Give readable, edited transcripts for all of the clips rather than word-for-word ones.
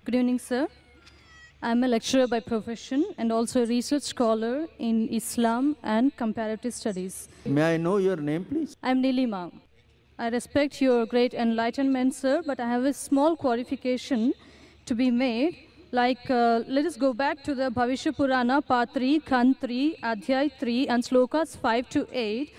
Good evening, sir. I'm a lecturer by profession and also a research scholar in Islam and comparative studies. May I know your name, please? I'm Nilima. I respect your great enlightenment, sir, but I have a small qualification to be made. Let us go back to the Bhavishya Purana, Part 3, Khand 3, Adhyay 3, and Slokas 5 to 8.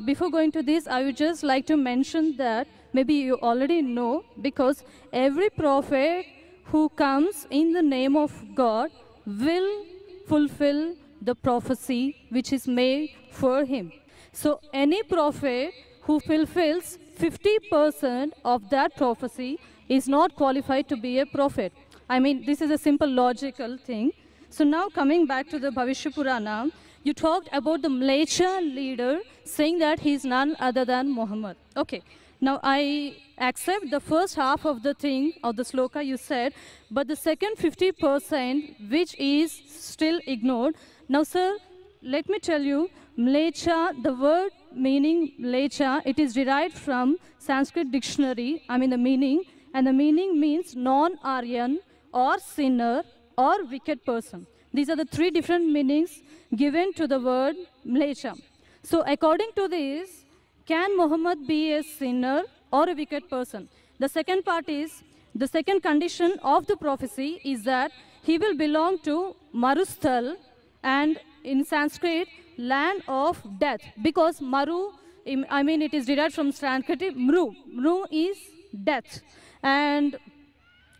Before going to this, I would just like to mention that maybe you already know, because every prophet who comes in the name of God will fulfill the prophecy which is made for him. So any prophet who fulfills 50% of that prophecy is not qualified to be a prophet. I mean, this is a simple logical thing. So now coming back to the Bhavishya Purana, you talked about the Mleccha leader saying that he is none other than Muhammad. Okay. Now, I accept the first half of the thing, of the sloka you said, but the second 50%, which is still ignored. Now, sir, let me tell you, Mleccha, the word meaning Mleccha, it is derived from Sanskrit dictionary, the meaning, and the meaning means non-Aryan or sinner or wicked person. These are the three different meanings given to the word Mleccha. So, according to this, can Muhammad be a sinner or a wicked person? The second part is, the second condition of the prophecy is that he will belong to Marusthal, and in Sanskrit, land of death. Because Maru, it is derived from Sanskrit, Mru. Mru is death. And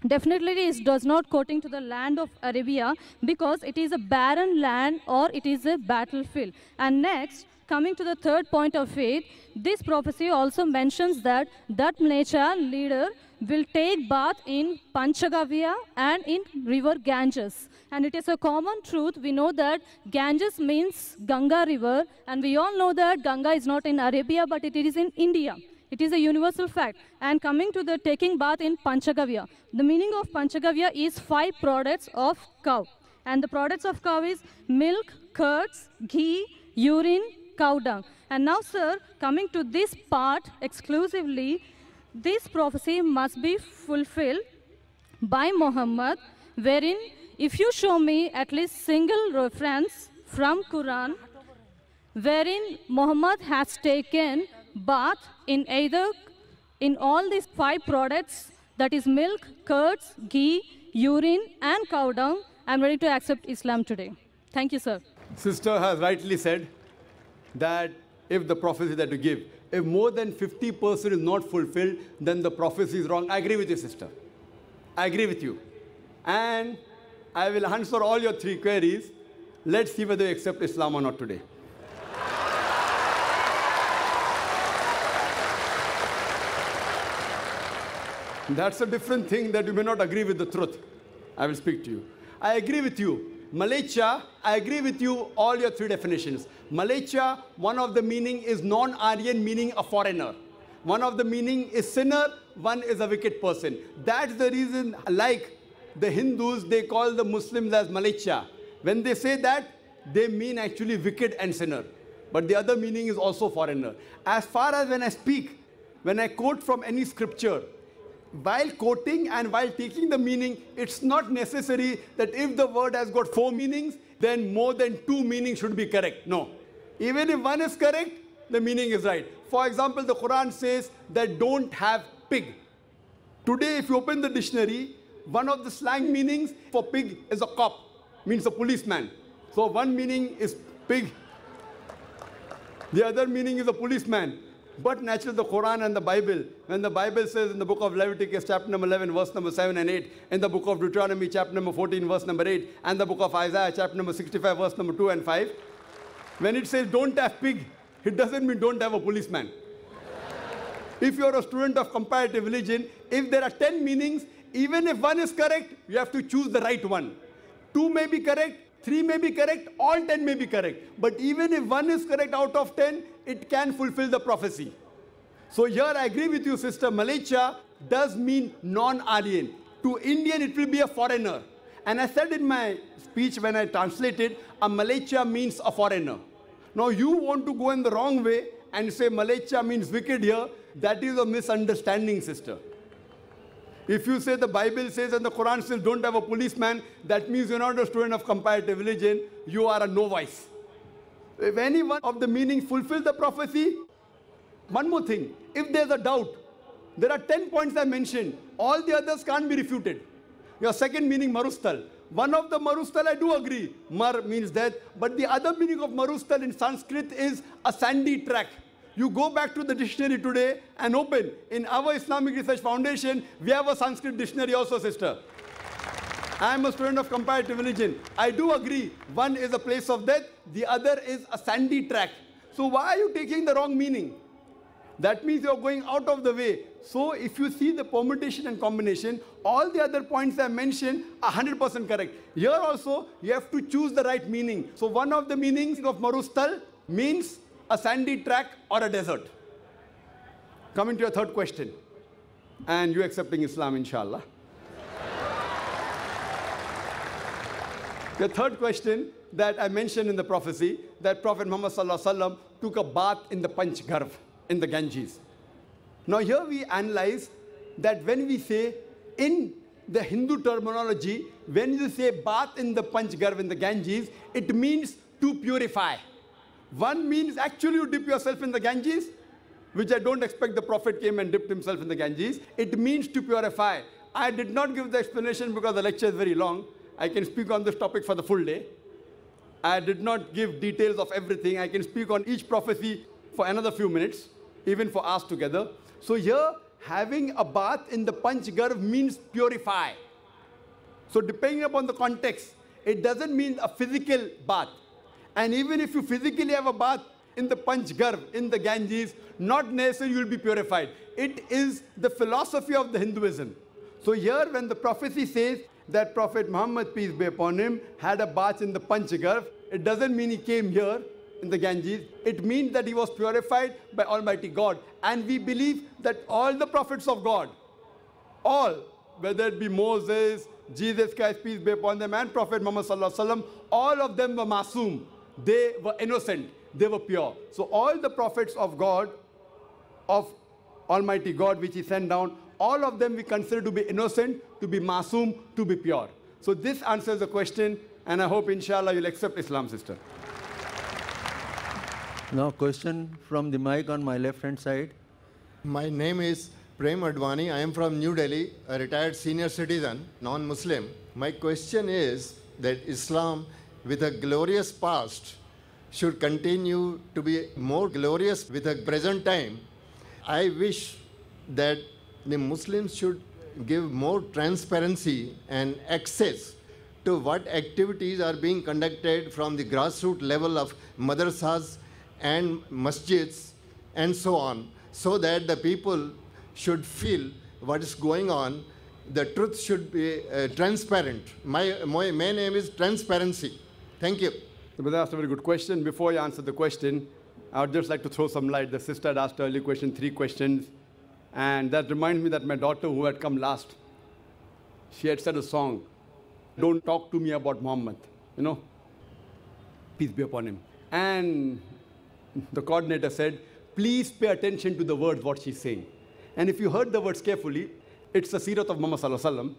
definitely it does not quoting to the land of Arabia, because it is a barren land or it is a battlefield. And next, coming to the third point of it, this prophecy also mentions that Mleccha leader will take bath in Panchagavya and in river Ganges. And it is a common truth. We know that Ganges means Ganga river, and we all know that Ganga is not in Arabia, but it is in India. It is a universal fact. And coming to the taking bath in Panchagavya, the meaning of Panchagavya is 5 products of cow. And the products of cow is milk, curds, ghee, urine, cow dung. And now, sir, coming to this part exclusively, this prophecy must be fulfilled by Muhammad, wherein if you show me at least single reference from Quran, wherein Muhammad has taken bath in all these 5 products, that is milk, curds, ghee, urine, and cow dung, I'm ready to accept Islam today. Thank you, sir. Sister has rightly said that if the prophecy that you give, if more than 50% is not fulfilled, then the prophecy is wrong. I agree with you, sister. I agree with you. And I will answer all your 3 queries. Let's see whether you accept Islam or not today. That's a different thing, that you may not agree with the truth. I will speak to you. I agree with you. Mleccha, I agree with you, all your 3 definitions. Mleccha, one of the meaning is non-Aryan, meaning a foreigner. One of the meaning is sinner, one is a wicked person. That's the reason, like the Hindus, they call the Muslims as Mleccha. When they say that, they mean actually wicked and sinner. But the other meaning is also foreigner. As far as when I speak, when I quote from any scripture, while quoting and while taking the meaning, it's not necessary that if the word has got 4 meanings, then more than 2 meanings should be correct. No. Even if one is correct, the meaning is right. For example, the Quran says that don't have pig. Today, if you open the dictionary, one of the slang meanings for pig is a cop, means a policeman. So one meaning is pig. The other meaning is a policeman. But naturally, the Quran and the Bible, when the Bible says in the book of Leviticus, chapter number 11, verse number 7 and 8, in the book of Deuteronomy, chapter number 14, verse number 8, and the book of Isaiah, chapter number 65, verse number 2 and 5, when it says don't have pig, it doesn't mean don't have a policeman. If you're a student of comparative religion, if there are 10 meanings, even if one is correct, you have to choose the right one. 2 may be correct, 3 may be correct, all 10 may be correct. But even if one is correct out of 10, it can fulfill the prophecy. So here I agree with you, sister. Mleccha does mean non-Aryan. To Indian, it will be a foreigner. And I said in my speech when I translated, a Mleccha means a foreigner. Now you want to go in the wrong way and say Mleccha means wicked here. That is a misunderstanding, sister. If you say the Bible says and the Quran says don't have a policeman, that means you're not a student of comparative religion, you are a novice. If any one of the meanings fulfill the prophecy, one more thing, if there's a doubt, there are 10 points I mentioned, all the others can't be refuted. Your second meaning, marustal. One of the marustal I do agree, mar means death, but the other meaning of marustal in Sanskrit is a sandy track. You go back to the dictionary today and open. In our Islamic Research Foundation, we have a Sanskrit dictionary also, sister. I am a student of comparative religion. I do agree, one is a place of death, the other is a sandy track. So why are you taking the wrong meaning? That means you're going out of the way. So if you see the permutation and combination, all the other points I mentioned are 100% correct. Here also, you have to choose the right meaning. So one of the meanings of marustal means a sandy track or a desert. Coming to your third question, and you accepting Islam, inshallah. The third question that I mentioned in the prophecy, that Prophet Muhammad sallallahu alaihi wasallam took a bath in the Panch Garv, in the Ganges. Now here we analyze that when we say, in the Hindu terminology, when you say bath in the Panch Garv, in the Ganges, it means to purify. One means actually you dip yourself in the Ganges, which I don't expect the Prophet came and dipped himself in the Ganges. It means to purify. I did not give the explanation because the lecture is very long. I can speak on this topic for the full day. I did not give details of everything. I can speak on each prophecy for another few minutes, even for us together. So here, having a bath in the Panch Garv means purify. So depending upon the context, it doesn't mean a physical bath. And even if you physically have a bath in the Panch Garv, in the Ganges, not necessarily you will be purified. It is the philosophy of the Hinduism. So here, when the prophecy says that Prophet Muhammad, peace be upon him, had a bath in the Panch Garv, it doesn't mean he came here in the Ganges. It means that he was purified by Almighty God. And we believe that all the prophets of God, all, whether it be Moses, Jesus Christ, peace be upon them, and Prophet Muhammad sallallahu alaihi wasallam, all of them were masoom. They were innocent. They were pure. So all the prophets of God, of Almighty God, which he sent down, all of them we consider to be innocent, to be masoom, to be pure. So this answers the question, and I hope, inshallah, you'll accept Islam, sister. Now, question from the mic on my left-hand side. My name is Prem Advani. I am from New Delhi, a retired senior citizen, non-Muslim. My question is that Islam, with a glorious past, should continue to be more glorious with the present time. I wish that the Muslims should give more transparency and access to what activities are being conducted from the grassroots level of madrasas and masjids and so on, so that the people should feel what is going on. The truth should be transparent. My main aim is transparency. Thank you. The brother asked a very good question. Before you answer the question, I would just like to throw some light. The sister had asked earlier question, 3 questions. And that reminds me that my daughter, who had come last, she had said a song, "Don't talk to me about Muhammad," you know, peace be upon him. And the coordinator said, please pay attention to the words, what she's saying. And if you heard the words carefully, it's the seerat of Muhammad sallallahu alaihi wasallam,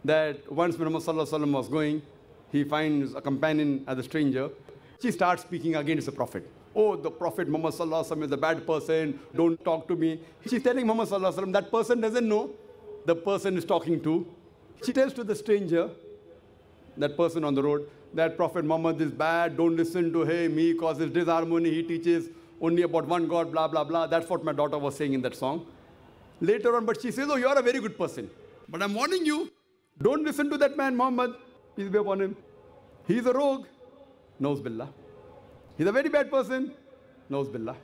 that once when Muhammad sallallahu alaihi wasallam was going, he finds a companion as a stranger. She starts speaking against the Prophet. Oh, the Prophet Muhammad sallallahu alaihi wasallam is a bad person. Don't talk to me. She's telling Muhammad sallallahu alaihi wasallam, that person doesn't know the person is talking to. She tells to the stranger, that person on the road, that Prophet Muhammad is bad. Don't listen to him. He causes disharmony. He teaches only about one God, blah, blah, blah. That's what my daughter was saying in that song. Later on, but she says, oh, you're a very good person. But I'm warning you, don't listen to that man, Muhammad, peace be upon him. He's a rogue, Nauz billah. He's a very bad person, Nauz billah.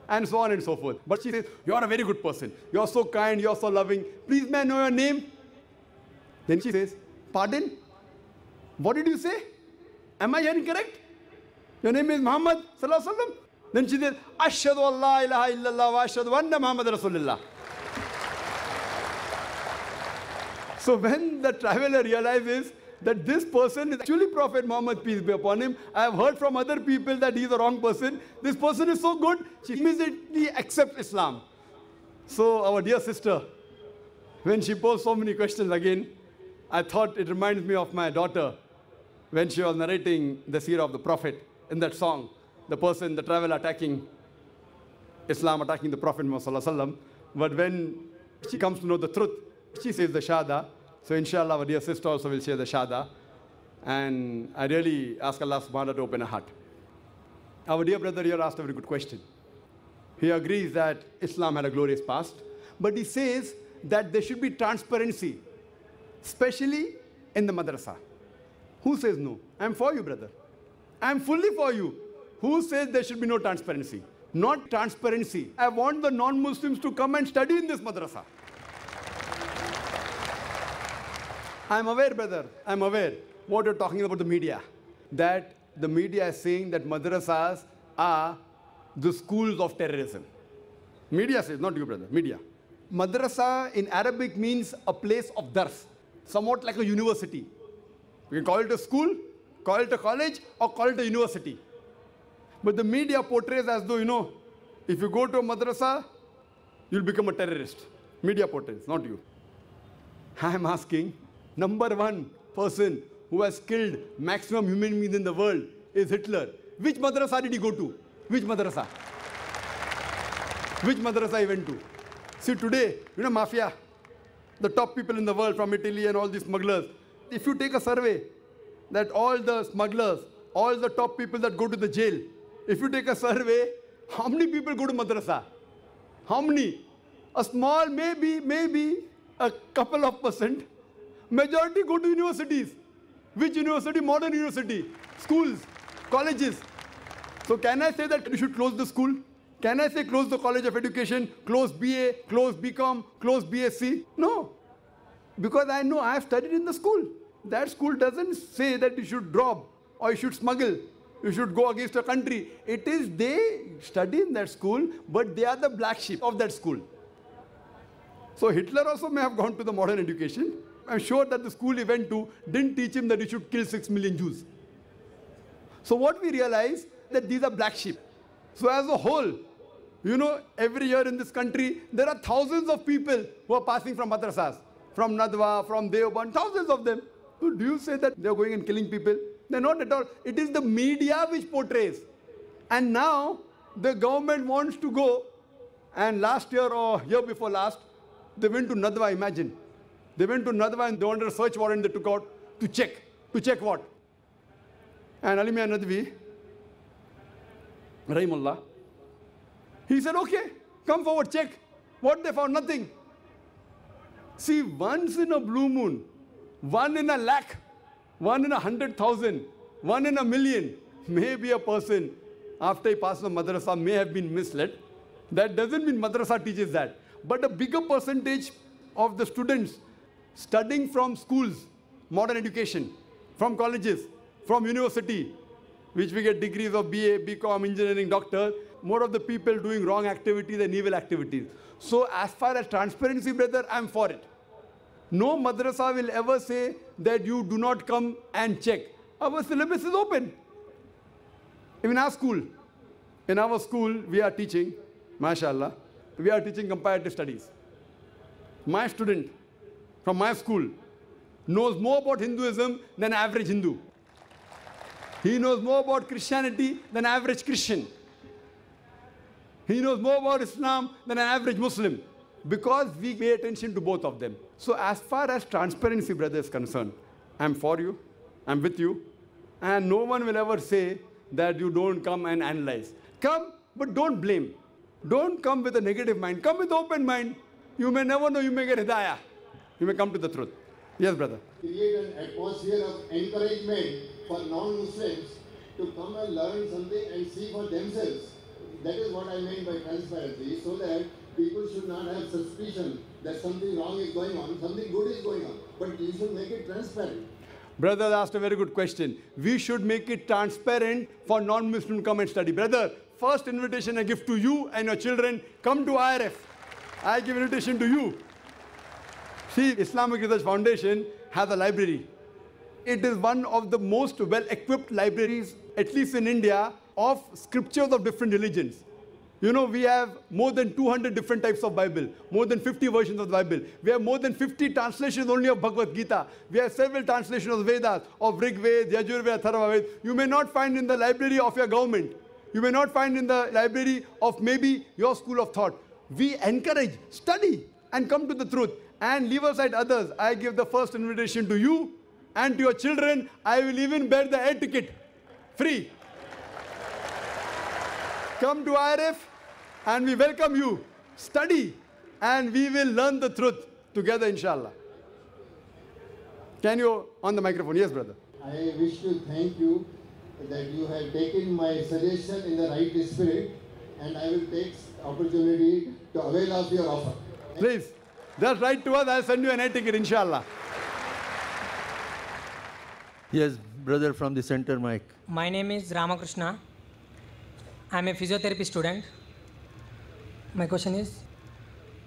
And so on and so forth. But she says, you're a very good person. You're so kind, you're so loving. Please, may I know your name? Then she says, pardon? What did you say? Am I hearing correct? Your name is Muhammad sallallahu alaihi wasallam? Then she says, Ashhadu an la ilaha illallah wa ashhadu anna Muhammad Rasulullah. So when the traveler realizes that this person is actually Prophet Muhammad, peace be upon him, I have heard from other people that he's the wrong person. This person is so good, she immediately accepts Islam. So our dear sister, When she posed so many questions again, I thought it reminds me of my daughter when she was narrating the seerah of the Prophet in that song. The person, the traveler attacking Islam, attacking the Prophet Muhammad. But when she comes to know the truth, she says the Shahada. So inshallah, our dear sister also will share the Shahada. And I really ask Allah subhanahu wa ta'ala to open her heart. Our dear brother here asked a very good question. He agrees that Islam had a glorious past, but he says that there should be transparency, especially in the madrasa. Who says no? I'm for you, brother. I'm fully for you. Who says there should be no transparency? Not transparency. I want the non-Muslims to come and study in this madrasa. I'm aware, brother, I'm aware what you're talking about the media. That the media is saying that madrasas are the schools of terrorism. Media says, not you, brother, media. Madrasa in Arabic means a place of dars, somewhat like a university. You can call it a school, call it a college, or call it a university. But the media portrays as though, if you go to a madrasa, you'll become a terrorist. Media portrays, not you. I'm asking, number one person who has killed maximum human beings in the world is Hitler. Which madrasa did he go to? Which madrasa? Which madrasa he went to? See, today, mafia, the top people in the world from Italy and all these smugglers, if you take a survey that all the smugglers, all the top people that go to the jail, if you take a survey, how many people go to madrasa? How many? A small, maybe a couple of percent. Majority go to universities. Which university? Modern university. Schools, colleges. So can I say that you should close the school? Can I say close the College of Education, close BA, close BCom, close BSc? No. Because I know I have studied in the school. That school doesn't say that you should rob or you should smuggle. You should go against a country. It is they study in that school, but they are the black sheep of that school. So Hitler also may have gone to the modern education. I'm sure that the school he went to didn't teach him that he should kill 6 million Jews. So what we realize that these are black sheep. So as a whole, every year in this country, there are thousands of people who are passing from madrasas, from Nadwa, from Deoband, thousands of them. So do you say that they're going and killing people? They're not at all. It is the media which portrays. And now the government wants to go, and last year or year before last, they went to Nadwa, imagine. They went to Nadwa and they wanted a search warrant they took out to check. To check what? And Ali Mian Nadwi, Rahimullah, he said, okay, come forward, check. What they found? Nothing. See, once in a blue moon, one in a lakh, one in 100,000, one in a million, maybe a person, after he passed the madrasa, may have been misled. That doesn't mean madrasa teaches that. But a bigger percentage of the students studying from schools, modern education, from colleges, from university, which we get degrees of BA, BCom, engineering, doctor, more of the people doing wrong activities and evil activities. So as far as transparency, brother, I'm for it. No madrasa will ever say that you do not come and check. Our syllabus is open. Even our school. In our school, we are teaching, mashallah, we are teaching comparative studies. My student from my school knows more about Hinduism than average Hindu. He knows more about Christianity than average Christian. He knows more about Islam than an average Muslim, because we pay attention to both of them. So as far as transparency, brother, is concerned, I'm for you, I'm with you, and no one will ever say that you don't come and analyze. Come, but don't blame. Don't come with a negative mind. Come with open mind. You may never know, you may get hidayah. You may come to the truth. Yes, brother. Create an atmosphere of encouragement for non-Muslims to come and learn something and see for themselves. That is what I mean by transparency, so that people should not have suspicion that something wrong is going on, something good is going on. But you should make it transparent. Brother asked a very good question. We should make it transparent for non-Muslim to come and study. Brother, first invitation I give to you and your children, come to IRF. I give invitation to you. See, Islamic Research Foundation has a library. It is one of the most well-equipped libraries, at least in India, of scriptures of different religions. You know, we have more than 200 different types of Bible, more than 50 versions of the Bible. We have more than 50 translations only of Bhagavad Gita. We have several translations of Vedas, of Rig Veda, Yajur Veda, Atharva Veda. You may not find in the library of your government. You may not find in the library of maybe your school of thought. We encourage, study, and come to the truth. And leave aside others. I give the first invitation to you and to your children. I will even bear the air ticket, free. Come to IRF. And we welcome you. Study. And we will learn the truth together, inshallah. Can you, on the microphone? Yes, brother. I wish to thank you that you have taken my suggestion in the right spirit, and I will take opportunity to avail of your offer. Please. Just write to us. I'll send you an air ticket, inshallah. Yes, brother from the center mic. My name is Ramakrishna. I'm a physiotherapy student. My question is,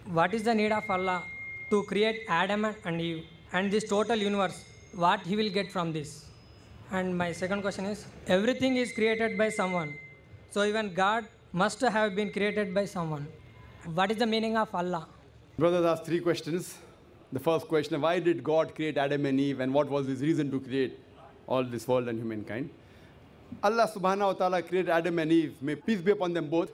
what is the need of Allah to create Adam and Eve and this total universe? What he will get from this? And my second question is, everything is created by someone. So even God must have been created by someone. What is the meaning of Allah? Brothers asked 3 questions. The first question, why did God create Adam and Eve, and what was his reason to create all this world and humankind? Allah subhanahu wa ta'ala created Adam and Eve, may peace be upon them both,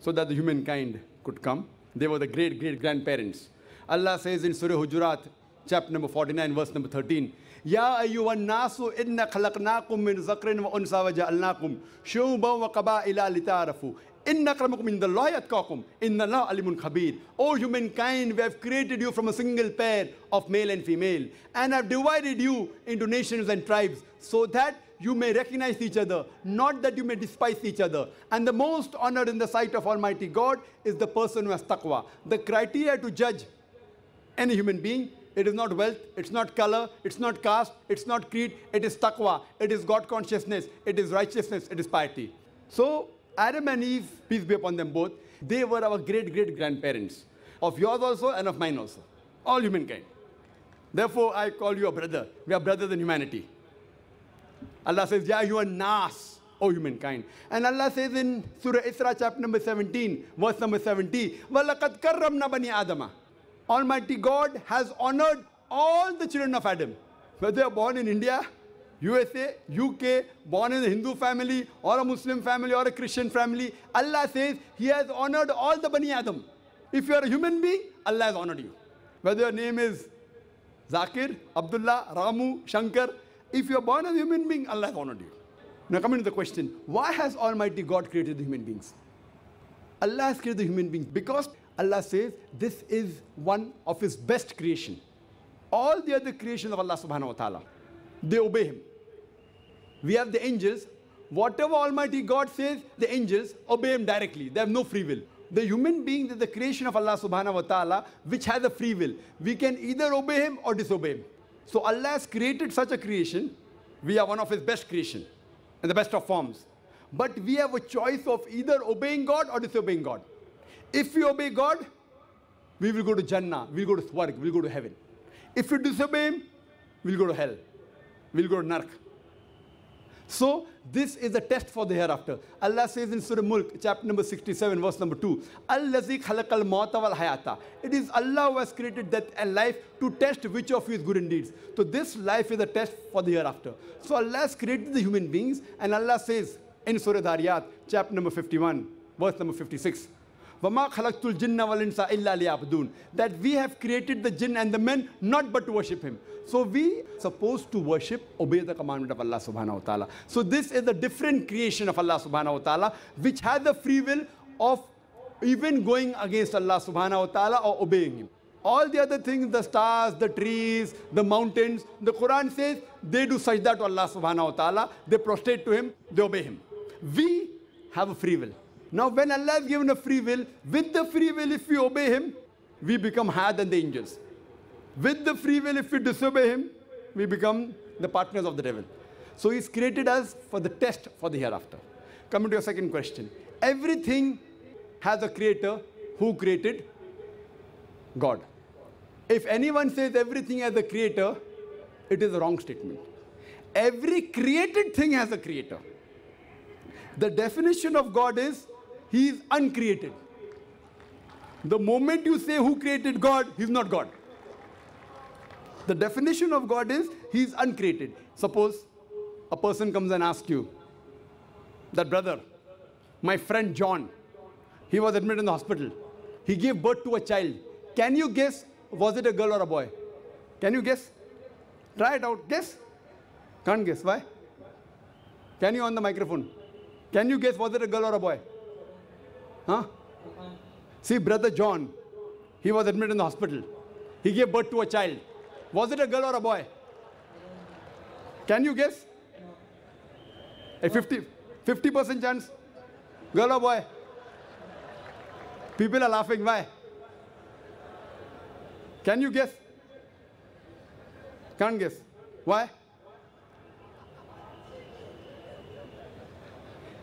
so that the humankind could come. They were the great-great-grandparents. Allah says in Surah Hujurat, chapter number 49, verse number 13, Ya ayyuhan nasu inna khalaqnakum min zakrin wa unsa wa ja'alnakum shu'uban wa qaba'ila lita'arafu. Inna akramakum indallahi atqakum. Inna Allah alimun khabir. O humankind, we have created you from a single pair of male and female, and have divided you into nations and tribes, so that you may recognize each other, not that you may despise each other. And the most honored in the sight of Almighty God is the person who has taqwa. The criteria to judge any human being, it is not wealth, it's not color, it's not caste, it's not creed, it is taqwa, it is God consciousness, it is righteousness, it is piety. So Adam and Eve, peace be upon them both, they were our great-great-grandparents, of yours also and of mine also, all humankind. Therefore, I call you a brother. We are brothers in humanity. Allah says, Ya you are nas, O humankind. And Allah says in Surah Isra, chapter number 17, verse number 70, وَلَقَدْ كَرَّمْنَا بَنِي آدَمَ. Almighty God has honored all the children of Adam. Whether they are born in India, USA, UK, born in a Hindu family, or a Muslim family, or a Christian family, Allah says He has honored all the Bani Adam. If you are a human being, Allah has honored you. Whether your name is Zakir, Abdullah, Ramu, Shankar, if you are born as a human being, Allah has honored you. Now coming to the question, why has Almighty God created the human beings? Allah has created the human beings because Allah says this is one of His best creation. All the other creations of Allah subhanahu wa ta'ala, they obey Him. We have the angels. Whatever Almighty God says, the angels obey Him directly. They have no free will. The human being is the creation of Allah subhanahu wa ta'ala, which has a free will. We can either obey Him or disobey Him. So Allah has created such a creation. We are one of His best creation, in the best of forms. But we have a choice of either obeying God or disobeying God. If we obey God, we will go to Jannah, we'll go to Swarg, we'll go to heaven. If we disobey Him, we'll go to hell, we'll go to Nark. So this is a test for the hereafter. Allah says in Surah Mulk, chapter number 67, verse number 2, Allazi khalaqal mauta wal hayata. It is Allah who has created death and life to test which of you is good in deeds. So this life is a test for the hereafter. So Allah has created the human beings, and Allah says in Surah Dhariyat, chapter number 51, verse number 56, وَمَا خَلَقْتُ الْجِنَّ وَالْإِنسَ إِلَّا لِيَعْبُدُونَ. That we have created the jinn and the men not but to worship Him. So we are supposed to worship, obey the commandment of Allah subhanahu wa ta'ala. So this is a different creation of Allah subhanahu wa ta'ala, which has the free will of even going against Allah subhanahu wa ta'ala or obeying Him. All the other things, the stars, the trees, the mountains, the Quran says they do sajda to Allah subhanahu wa ta'ala, they prostrate to Him, they obey Him. We have a free will. Now when Allah has given a free will, with the free will if we obey Him, we become higher than the angels. With the free will if we disobey Him, we become the partners of the devil. So He's created us for the test for the hereafter. Coming to your second question. Everything has a creator. Who created? God. If anyone says everything has a creator, it is a wrong statement. Every created thing has a creator. The definition of God is He is uncreated. The moment you say who created God, he's not God. The definition of God is he is uncreated. Suppose a person comes and asks you, that brother, my friend John, he was admitted in the hospital. He gave birth to a child. Can you guess, was it a girl or a boy? Can you guess? Try it out. Guess. Can't guess. Why? Can you on the microphone? Can you guess, was it a girl or a boy? Huh? See, brother John, he was admitted in the hospital. He gave birth to a child. Was it a girl or a boy? Can you guess? A 50% chance? Girl or boy? People are laughing. Why? Can you guess? Can't guess. Why?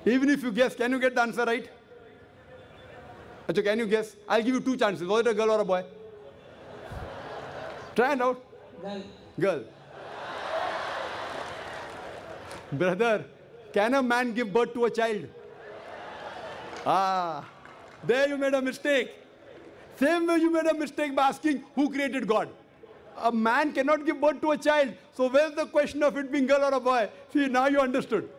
Even if you guess, can you get the answer right? Achha, can you guess? I'll give you 2 chances. Was it a girl or a boy? Try it out. Girl. Brother, can a man give birth to a child? Ah, there you made a mistake. Same way you made a mistake by asking who created God. A man cannot give birth to a child. So where's the question of it being girl or a boy? See, now you understood.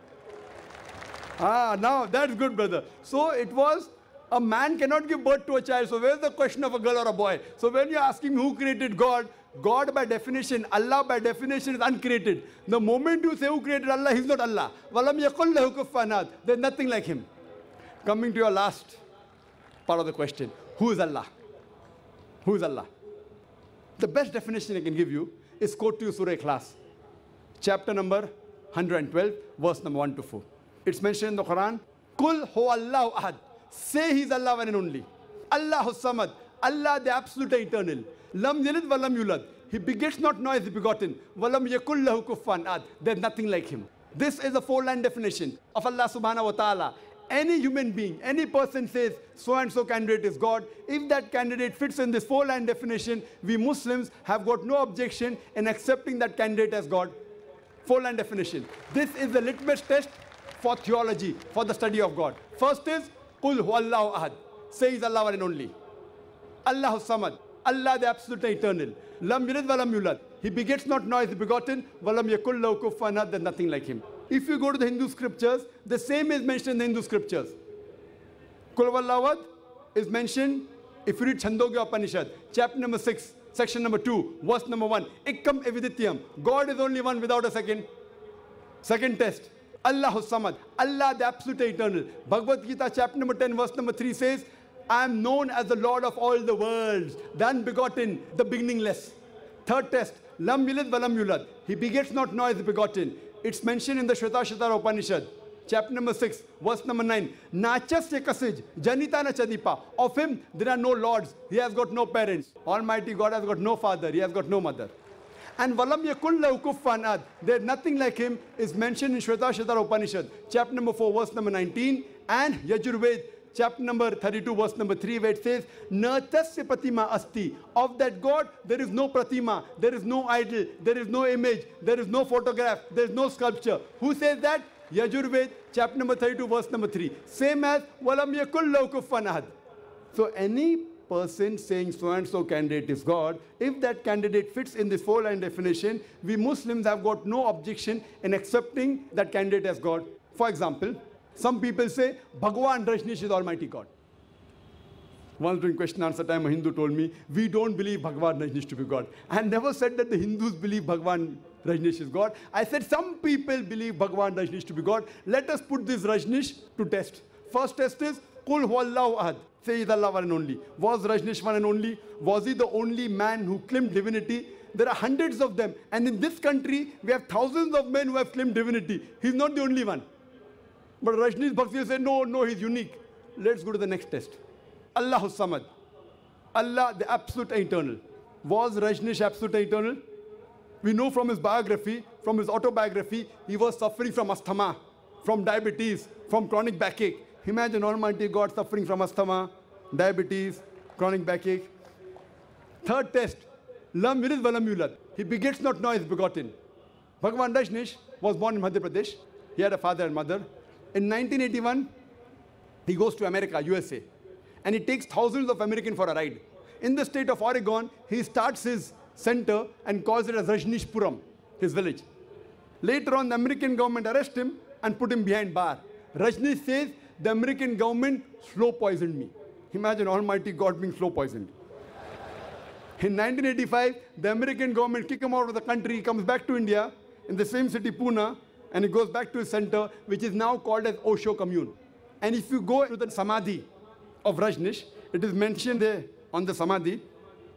Ah, now that's good, brother. So it was a man cannot give birth to a child. So where's the question of a girl or a boy? So when you're asking who created God, God by definition, Allah by definition is uncreated. The moment you say who created Allah, he's not Allah. Walam yakul lahu kufuwan ahad. There's nothing like him. Coming to your last part of the question, who is Allah? Who is Allah? The best definition I can give you is quote to you Surah Ikhlas, chapter number 112, verse number 1 to 4. It's mentioned in the Quran, Kul hu Allahu ahad. Say he's Allah one and only. Allahu samad. Allah the absolute eternal. Lam yalid wa lam yulad. He begets not nor is he begotten. Walam yakul lahu kufuwan ahad. There's nothing like him. This is a 4-line definition of Allah subhanahu wa ta'ala. Any human being, any person says so-and-so candidate is God. If that candidate fits in this 4-line definition, we Muslims have got no objection in accepting that candidate as God. 4-line definition. This is the litmus test for theology, for the study of God. First is, Qul hu Allahu ahad. Say he's Allah one and only. Allahu samad. Allah the absolute eternal. Lam yalid wa lam yulad. He begets not nor is he begotten. Walam yakul lahu kufuwan ahad. There's nothing like him. If you go to the Hindu scriptures, the same is mentioned in the Hindu scriptures. Kul huwallahu ahad is mentioned, if you read Chandogya Upanishad, chapter number 6, section number 2, verse number 1. Ekkam evidityam. God is only one without a second. Second test. Allahu samad. Allah the absolute eternal. Bhagavad Gita chapter number 10, verse number 3 says, I am known as the Lord of all the worlds, the unbegotten, the beginningless. Third test. Lam yalid wa lam yulad. He begets not nor is he begotten. It's mentioned in the Shvetasvatara Upanishad, chapter number 6, verse number 9. Nachasya kasij, janita na chadipa. Of him there are no lords. He has got no parents. Almighty God has got no father. He has got no mother. And walam yakul lahu kufuwan ahad. There's nothing like him is mentioned in Shvetasvatara Upanishad, chapter number 4, verse number 19. And Yajurved, chapter number 32, verse number 3, where it says, Natasya pratima asti. Of that God, there is no pratima, there is no idol, there is no image, there is no photograph, there is no sculpture. Who says that? Yajurved, chapter number 32, verse number 3. Same as, Walam yakul lahu kufuwan ahad. So any person saying so-and-so candidate is God, if that candidate fits in this 4-line definition, we Muslims have got no objection in accepting that candidate as God. For example, some people say, Bhagwan Rajneesh is Almighty God. Once during question answer time, a Hindu told me, we don't believe Bhagwan Rajneesh to be God. I never said that the Hindus believe Bhagwan Rajneesh is God. I said some people believe Bhagwan Rajneesh to be God. Let us put this Rajneesh to test. First test is, Qul huwallahu ahad. Say he's Allah one and only. Was Rajneesh one and only? Was he the only man who claimed divinity? There are hundreds of them. And in this country, we have thousands of men who have claimed divinity. He's not the only one. But Rajneesh Bhaksi said, no, he's unique. Let's go to the next test. Allahu samad. Allah, the absolute eternal. Was Rajneesh absolute eternal? We know from his biography, from his autobiography, he was suffering from asthma, from diabetes, from chronic backache. Imagine Almighty God suffering from asthma, diabetes, chronic backache. Third test. Lam yalid wa lam yulad. He begets not nor is begotten. Bhagwan Rajneesh was born in Madhya Pradesh. He had a father and mother. In 1981, He goes to America, USA, and he takes thousands of Americans for a ride. In the state of Oregon, he starts his center and calls it as Rajneeshpuram, his village. Later on, the American government arrests him and put him behind bar. Rajneesh says, the American government slow poisoned me. Imagine Almighty God being slow poisoned. In 1985, the American government kicked him out of the country. He comes back to India in the same city, Pune, and he goes back to his center, which is now called as Osho Commune. And if you go to the Samadhi of Rajneesh, it is mentioned there on the Samadhi,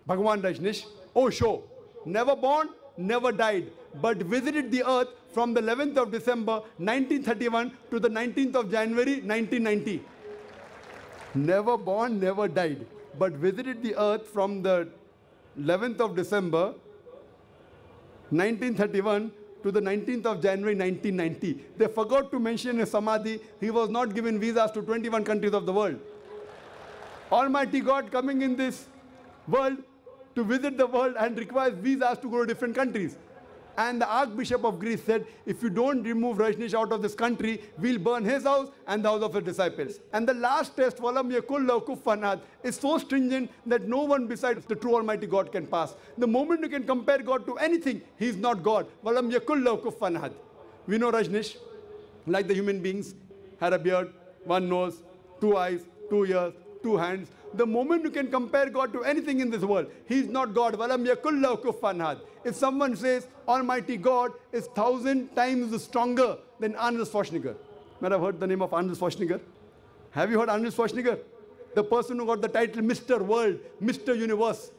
Bhagwan Rajneesh, Osho, never born, never died, but visited the earth from the 11th of December 1931 to the 19th of January 1990. Never born, never died, but visited the earth from the 11th of December 1931 to the 19th of January 1990. They forgot to mention in Samadhi, he was not given visas to 21 countries of the world. Almighty God coming in this world to visit the world and requires visas to go to different countries. And the Archbishop of Greece said, if you don't remove Rajneesh out of this country, we'll burn his house and the house of his disciples. And the last test, Walam Yakullahu Kufuwan Ahad, is so stringent that no one besides the true Almighty God can pass. The moment you can compare God to anything, He's not God. Walam Yakullahu Kufuwan Ahad. We know Rajneesh, like the human beings, had a beard, one nose, 2 eyes, 2 ears, 2 hands. The moment you can compare God to anything in this world, He's not God. Walam yakullahu kufuwan ahad. If someone says Almighty God is 1,000 times stronger than Arnold Schwarzenegger. Might have heard the name of Arnold Schwarzenegger? Have you heard Arnold Schwarzenegger? The person who got the title Mr. World, Mr. Universe.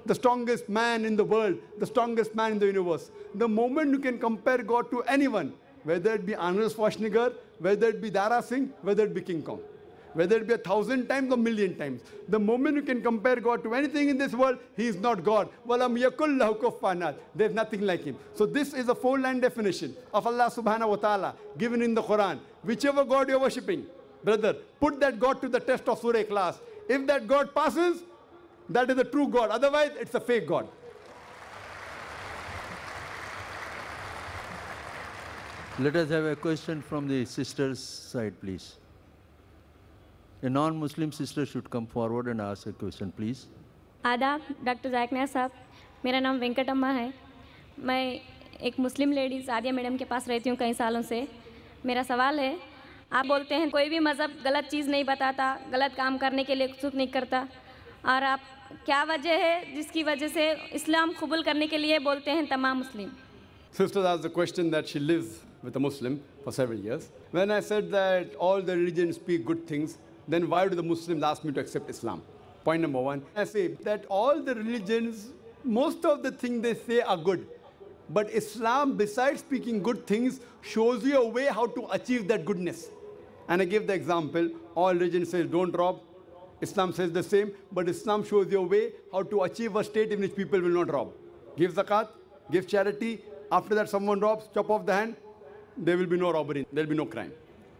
The strongest man in the world, the strongest man in the universe. The moment you can compare God to anyone, whether it be Arnold Schwarzenegger, whether it be Dara Singh, whether it be King Kong, whether it be 1,000 times or 1,000,000 times. The moment you can compare God to anything in this world, He is not God. Walam yakullahu kufuwan ahad. There's nothing like Him. So this is a 4-line definition of Allah subhanahu wa ta'ala given in the Quran. Whichever God you're worshipping, brother, put that God to the test of Surah Ikhlas. If that God passes, that is a true God. Otherwise, it's a fake God. Let us have a question from the sister's side, please. A non-Muslim sister should come forward and ask a question, please. आदाब doctor जायकनाथ साहब, मेरा नाम वेंकटम्मा है। मैं एक मुस्लिम lady Sadia madam के पास रहती हूँ कई सालों से। मेरा सवाल है, आप बोलते हैं कोई भी मज़हब गलत चीज़ नहीं बताता, गलत काम करने के लिए उत्सुक नहीं करता, और आप क्या वजह है जिसकी वजह से इस्लाम कबूल करने के लिए बोलते हैं तमाम मुस्लिम? Sister asked the question that she lives with a Muslim for several years. When I said that all the religions speak good things, then why do the Muslims ask me to accept Islam? Point number one, I say that all the religions, most of the things they say are good. But Islam, besides speaking good things, shows you a way how to achieve that goodness. And I give the example, all religions say don't rob. Islam says the same, but Islam shows you a way how to achieve a state in which people will not rob. Give zakat, give charity. After that someone robs, chop off the hand, there will be no robbery, there will be no crime.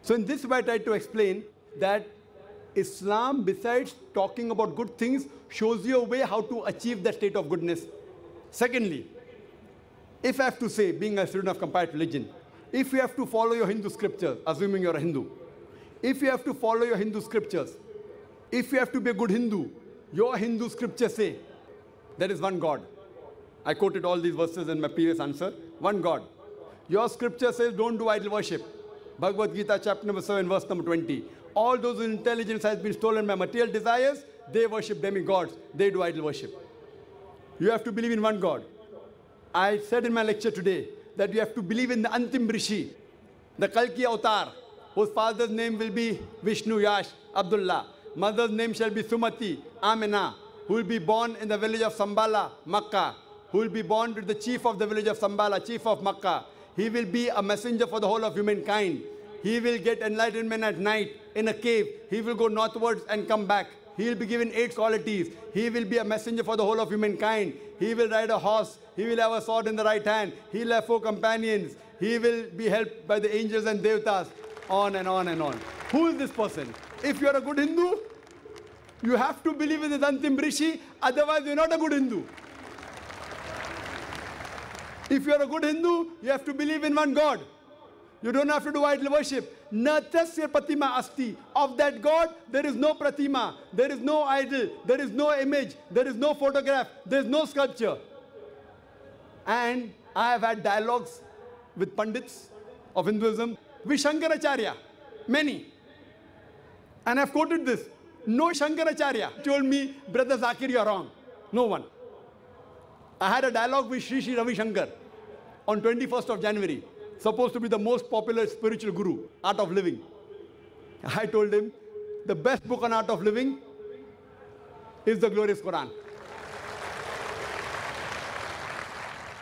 So in this way I try to explain that Islam, besides talking about good things, shows you a way how to achieve that state of goodness. Secondly, if I have to say, being a student of comparative religion, if you have to follow your Hindu scriptures, assuming you're a Hindu, if you have to follow your Hindu scriptures, if you have to be a good Hindu, your Hindu scriptures say, there is one God. I quoted all these verses in my previous answer. One God. Your scripture says don't do idol worship. Bhagavad Gita chapter number 7 verse number 20. All those whose intelligence has been stolen by material desires, they worship demigods, they do idol worship. You have to believe in one God. I said in my lecture today that you have to believe in the Antim Rishi, the Kalki Avatar, whose father's name will be Vishnu Yash Abdullah. Mother's name shall be Sumati Amina, who will be born in the village of Sambala, Makkah, who will be born to the chief of the village of Sambala, chief of Makkah. He will be a messenger for the whole of humankind. He will get enlightenment at night in a cave. He will go northwards and come back. He will be given 8 qualities. He will be a messenger for the whole of humankind. He will ride a horse. He will have a sword in the right hand. He will have 4 companions. He will be helped by the angels and devatas. On and on and on. Who is this person? If you are a good Hindu, you have to believe in the Antim Rishi, otherwise you are not a good Hindu. If you are a good Hindu, you have to believe in one God. You don't have to do idol worship. Natasya pratima asti. Of that God, there is no pratima. There is no idol. There is no image. There is no photograph. There is no sculpture. And I have had dialogues with Pandits of Hinduism, with Shankaracharya, many. And I've quoted this. No Shankaracharya told me, Brother Zakir, you're wrong. No one. I had a dialogue with Sri Sri Ravi Shankar on 21st of January, supposed to be the most popular spiritual guru, Art of Living. I told him, the best book on art of living is the glorious Quran.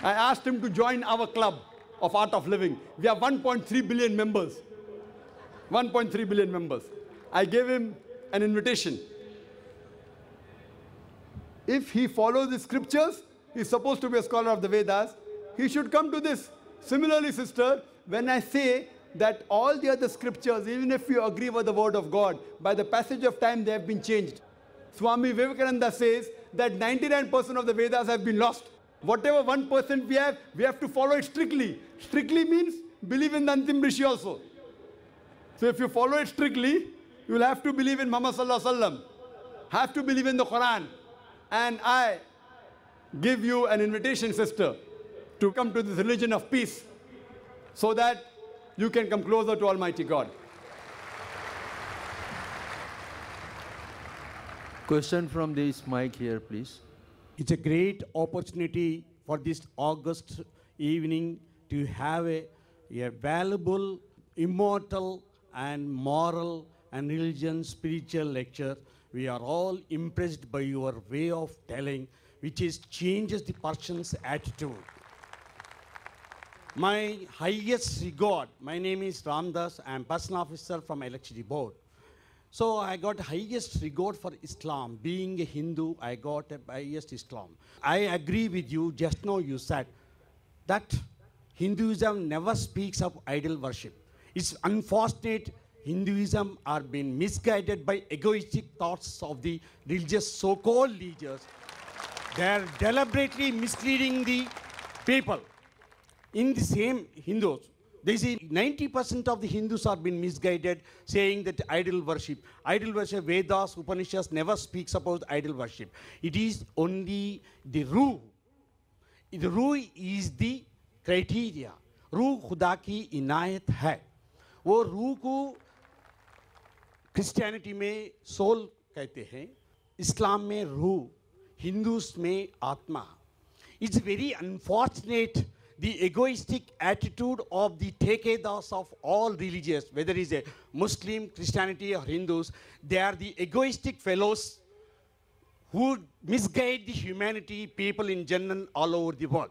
I asked him to join our club of art of living. We have 1.3 billion members. 1.3 billion members. I gave him an invitation. If he follows the scriptures, he's supposed to be a scholar of the Vedas, he should come to this. Similarly, sister, when I say that all the other scriptures, even if you agree with the word of God, by the passage of time they have been changed. Swami Vivekananda says that 99% of the Vedas have been lost. Whatever 1% we have to follow it strictly. Strictly means believe in the Antim Rishi also. So if you follow it strictly, you will have to believe in Muhammad Sallallahu Alaihi Wasallam, have to believe in the Quran. And I give you an invitation, sister, to come to this religion of peace so that you can come closer to Almighty God. Question from this mic here, please. It's a great opportunity for this August evening to have a valuable, immortal, and moral and religion, spiritual lecture. We are all impressed by your way of telling, which changes the person's attitude. My highest regard, my name is Ramdas, I am person officer from Electricity Board. So I got highest regard for Islam. Being a Hindu, I got a highest Islam. I agree with you, just now you said that Hinduism never speaks of idol worship. It's unfortunate Hinduism are being misguided by egoistic thoughts of the religious so-called leaders. They are deliberately misleading the people. In the same Hindus, they say 90% of the Hindus are being misguided, saying that idol worship, Vedas, Upanishads never speaks about idol worship. It is only the Ruh. The Ruh is the criteria. Ruh खुदा की इनायत है. वो रूह को Christianity में soul कहते हैं, इस्लाम में रूह, हिंदूस में आत्मा. It's very unfortunate the egoistic attitude of the takedas of all religions, whether it's a Muslim, Christianity or Hindus, they are the egoistic fellows who misguide the humanity, people in general all over the world.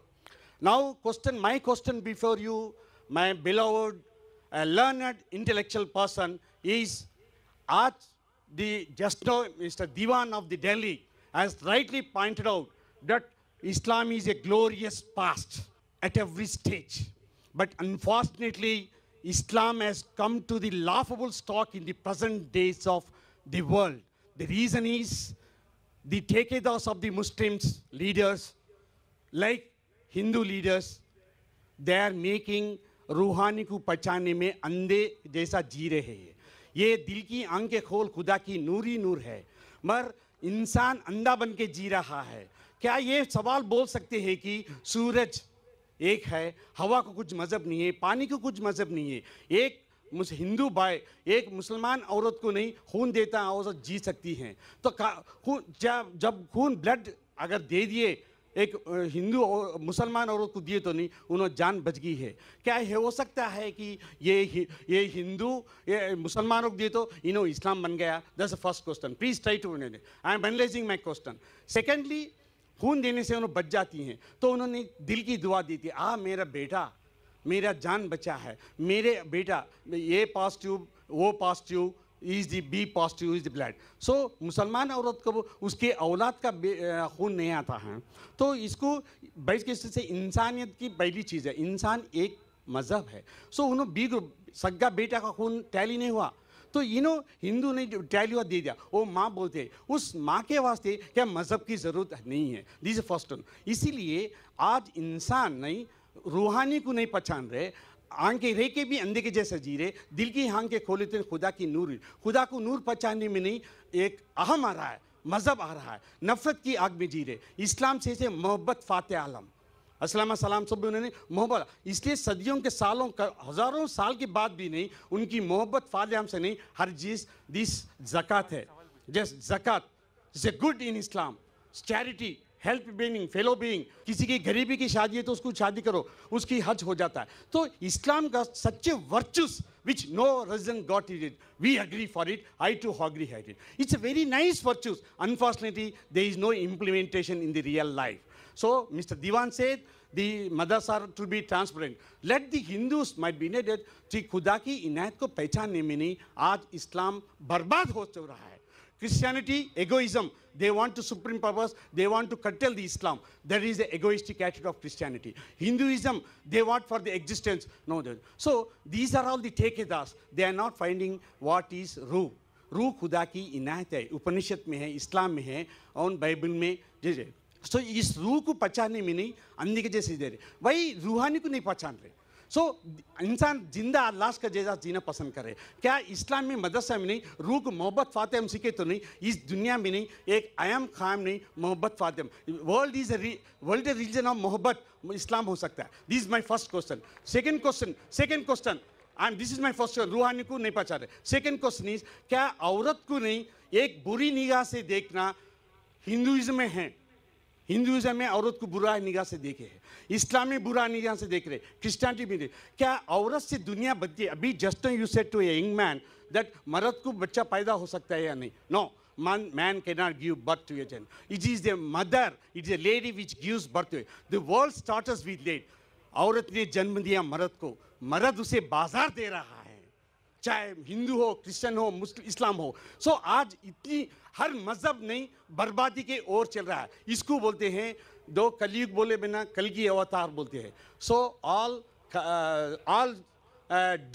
Now my question before you, my beloved, learned intellectual person is, just now Mr. Diwan of the Delhi has rightly pointed out that Islam is a glorious past at every stage. But unfortunately, Islam has come to the laughable stock in the present days of the world. The reason is the takedas of the Muslims leaders, like Hindu leaders, they are making रूहानी को पहचानने में अंधे जैसा जी रहे हैं. ये दिल की आंखें खोल खुदा की नूरी नूर है, मगर इंसान अंधा बन के जी रहा है. क्या ये सवाल बोल सकते हैं कि सूरज एक है, हवा को कुछ मजहब नहीं है, पानी को कुछ मजहब नहीं है, एक हिंदू भाई एक मुसलमान औरत को नहीं खून देता औरत जी सकती हैं, तो जब खून ब्लड अगर दे दिए एक हिंदू और मुसलमान औरत को दिए तो नहीं, उन्होंने जान बच गई है. क्या ये हो सकता है कि ये हिंदू ये मुसलमानों को दिए तो इस्लाम बन गया? That's the first question. Please try to I am analyzing my question. Secondly, खून देने से उन्हें बच जाती हैं, तो उन्होंने दिल की दुआ दी थी, मेरा बेटा, मेरा जान बचा है, मेरे बेटा ये पॉजिटिव वो positive is the B positive is the blood. So मुसलमान औरत को उसके औलाद का खून नहीं आता है, तो इसको बैठ के से इंसानियत की पहली चीज़ है. इंसान एक मज़हब है. सो उन्होंने बी सग्गा बेटा का खून टैली नहीं हुआ, तो हिंदू ने टैली हुआ दे दिया. वो माँ बोलते उस माँ के वास्ते क्या मज़हब की ज़रूरत नहीं है. This is first one. इसीलिए आज इंसान नहीं रूहानी को नहीं पहचान रहे, आंखें रह के भी अंधे के जैसा जी रहे, दिल की आंखें खोले तो खुदा की नूर, खुदा को नूर पहचानने में नहीं एक अहम आ रहा है, मजहब आ रहा है, नफरत की आग में जी रहे। इस्लाम से मोहब्बत फाते आलम अस्सलाम सलाम सब उन्होंने मोहब्बत, इसलिए सदियों के सालों का हज़ारों साल के बाद भी नहीं उनकी मोहब्बत फाते आलम से नहीं। हर चीज़ दिस ज़कात है, जस्ट ज़कात is a good in Islam, charity, help being, fellow being, किसी की गरीबी की शादी है तो उसको शादी करो, उसकी हज हो जाता है। तो इस्लाम का सच्चे वर्चुस which no religion got it, we agree for it, I too agree for it. It's a very nice virtues. Unfortunately, there is no implementation in the real life. So, Mr. Diwan said, the mothers are to be transparent. Let the Hindus might be needed कि खुदा की इनायत को पहचानने में नहीं आज इस्लाम बर्बाद हो चुका है। Christianity, egoism, they want to supreme purpose, they want to curtail the Islam. That is the egoistic attitude of Christianity. Hinduism, they want for the existence. No, so these are all the ठेकेदार्स. They are not finding what is रूह. रूह खुदा की इनायत है, उपनिषद में है, इस्लाम में है और बाइबल में जैसे। So इस रूह को पहचानने में नहीं अंधे के जैसे दे रहे, वही रूहानी को नहीं पहचान रहे। So इंसान जिंदा अल्लाह का जैसा जीना पसंद करे। क्या इस्लाम में मदरसा में नहीं रूह को मोहब्बत फातिम सीखे तो नहीं, इस दुनिया में नहीं एक आयम खाम नहीं मोहब्बत फातिम। World is a religion of मोहब्बत, इस्लाम हो सकता है। This is my first question. Second question and this is my first question, रूहानी को नहीं पहचान रहे। सेकंड क्वेश्चन इज क्या औरत को नहीं एक बुरी निगाह से देखना हिंदुइज्म में है? हिंदुइज्म में औरत को बुरा निगाह से देखे है, इस्लाम में बुरा निगाह से देख रहे, क्रिश्चियनिटी में देख। क्या औरत से दुनिया बनती है? अभी just you said to a young man that मर्द को बच्चा पैदा हो सकता है या नहीं? नो, man cannot give birth to a child. It is the mother, it is a lady which gives birth to it. The world starts with lady. औरत ने जन्म दिया मर्द को, मर्द उसे बाजार दे रहा है, चाहे हिंदू हो, क्रिश्चियन हो, मुस्लिम, इस्लाम हो। सो आज इतनी हर मजहब नहीं बर्बादी के ओर चल रहा है। इसको बोलते हैं दो कलयुग बोले बिना कल की अवतार बोलते हैं। So all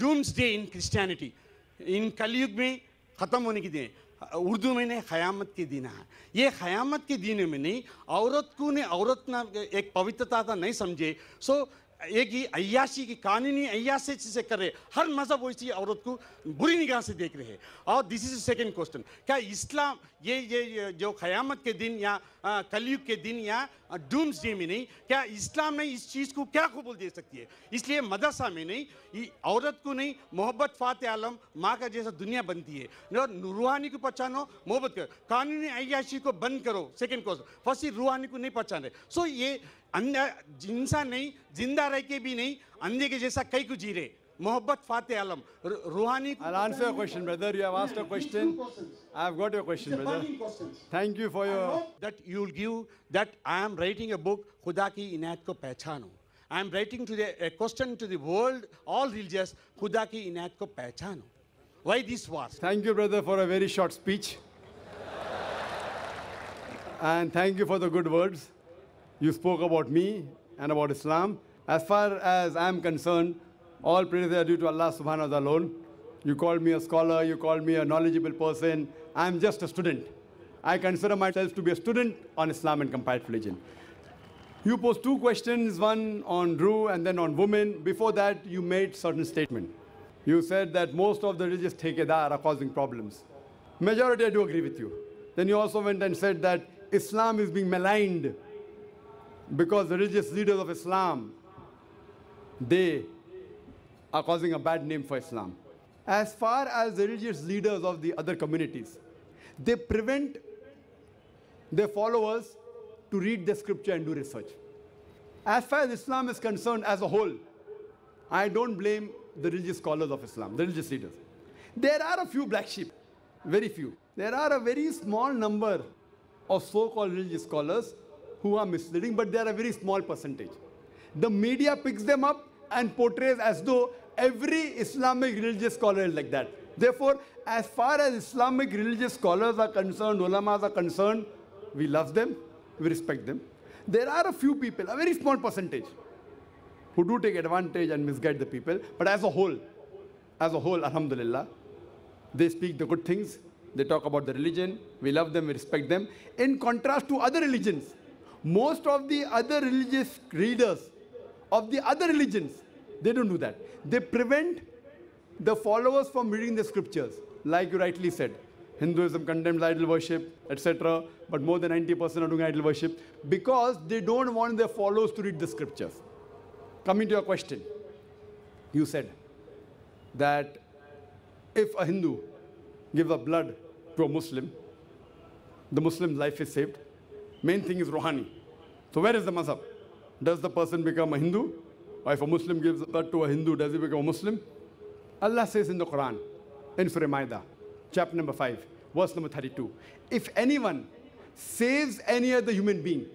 doomsday in Christianity, in Kalyug में ख़त्म होने के दिन, उर्दू में ने क़यामत के दिन है। ये क़यामत के दिन में नहीं औरत को ने औरत ना एक पवित्रता था नहीं समझे। सो एक ही अय्याशी की कानूनी अय्याशी से कर रहे, हर मजहब वैसी औरत को बुरी निगाह से देख रहे हैं। और दिस इज सेकंड क्वेश्चन, क्या इस्लाम ये जो क़यामत के दिन या कलयुग के दिन या डूम्सडे में नहीं, क्या इस्लाम ने इस चीज़ को क्या कबूल दे सकती है? इसलिए मदरसा में नहीं औरत को नहीं मोहब्बत फाते आलम माँ का जैसा दुनिया बनती है। रूहानी को पहचानो, मोहब्बत करो, कानूनी अय्याशी को बंद करो। सेकंड क्वेश्चन, फर्स्ट रूहानी को नहीं पहचान रहे। सो ये इंसान नहीं जिंदा रह के भी नहीं अंधे के जैसा कई को जी रहे। मोहब्बत फाते आलम रूहानी। I'll answer your question, brother. You have asked a question. I've got your question, brother. Thank you for your. That you'll give that I am writing a book, खुदा की इनायत को पहचानो. I am writing to a question to the world, all religious, खुदा की इनायत को पहचानो. Why this was? Thank you, brother, for a very short speech. And thank you for the good words. You spoke about me and about Islam. As far as I am concerned, all praises are due to Allah subhanahu wa ta'ala alone. You called me a scholar, you called me a knowledgeable person. I am just a student. I consider myself to be a student on Islam and comparative religion. You posed two questions, one on Ruh and then on women. Before that, you made certain statement. You said that most of the religious thekedar are causing problems. Majority, I do agree with you. Then you also went and said that Islam is being maligned because the religious leaders of Islam, they are causing a bad name for Islam. As far as the religious leaders of the other communities, they prevent their followers to read the scripture and do research. As far as Islam is concerned as a whole, I don't blame the religious scholars of Islam, the religious leaders. There are a few black sheep, very few. There are a very small number of so-called religious scholars who are misleading, but they are a very small percentage. The media picks them up and portrays as though every Islamic religious scholar is like that. Therefore, as far as Islamic religious scholars are concerned, ulamas are concerned, we love them, we respect them. There are a few people, a very small percentage, who do take advantage and misguide the people, but as a whole, alhamdulillah, they speak the good things, they talk about the religion, we love them, we respect them. In contrast to other religions, most of the other religious leaders of the other religions, They don't do that. They prevent the followers from reading the scriptures, like you rightly said. Hinduism condemns idol worship, etc. But more than 90% are doing idol worship because they don't want their followers to read the scriptures. Coming to your question, you said that if a Hindu gives a blood to a Muslim, the Muslim's life is saved. Main thing is Rouhani. So where is the mazhab? Does the person become a Hindu? Or if a Muslim gives blood to a Hindu, does he become a Muslim? Allah says in the Quran, in Surah Ma'idah, chapter number 5, verse number 32, if anyone saves any other human being,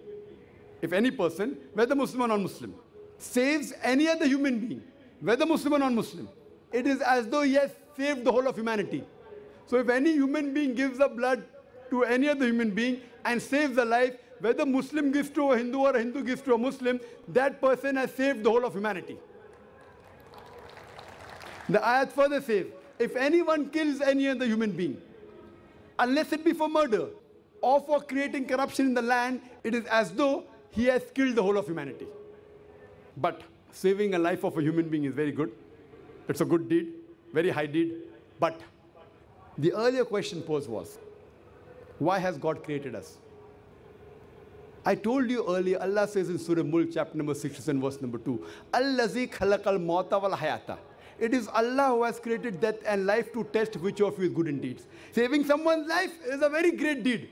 if any person, whether Muslim or non-Muslim, saves any other human being, whether Muslim or non-Muslim, it is as though he has saved the whole of humanity. So if any human being gives a blood to any other human being and saves a life, whether Muslim gives to a Hindu or a Hindu gives to a Muslim, that person has saved the whole of humanity. The ayat further says, if anyone kills any other human being, unless it be for murder or for creating corruption in the land, it is as though he has killed the whole of humanity. But saving a life of a human being is very good. It's a good deed, very high deed. But the earlier question posed was, why has God created us? I told you earlier, Allah says in Surah Mulk, chapter number 67, verse number 2, Allazi khalaqal mauta wal hayata. It is Allah who has created death and life to test which of you is good in deeds. Saving someone's life is a very great deed.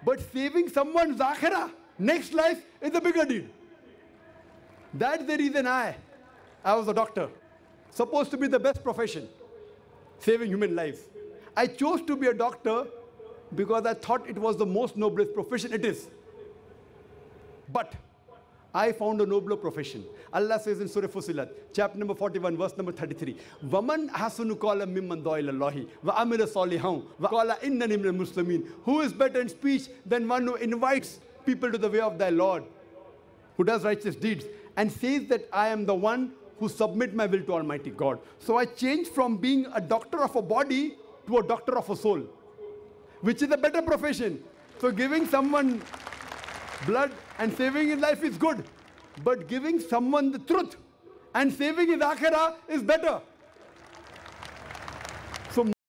But saving someone's akhirah, next life, is a bigger deed. That's the reason I was a doctor. Supposed to be the best profession, saving human lives. I chose to be a doctor because I thought it was the most noblest profession. It is. But I found a nobler profession. Allah says in Surah Fussilat, chapter number 41, verse number 33, وَمَنْ أَحْسَنُ قَوْلًا مِمَّنْ دَعَا إِلَى اللَّهِ وَعَمِلَ صَالِحًا وَقَالَ إِنَّنِي مِنَ الْمُسْلِمِينَ. Who is better in speech than one who invites people to the way of thy Lord, who does righteous deeds, and says that I am the one who submit my will to Almighty God. So I changed from being a doctor of a body to a doctor of a soul, which is a better profession. So giving someone blood and saving his life is good, but giving someone the truth and saving his akhirah is better.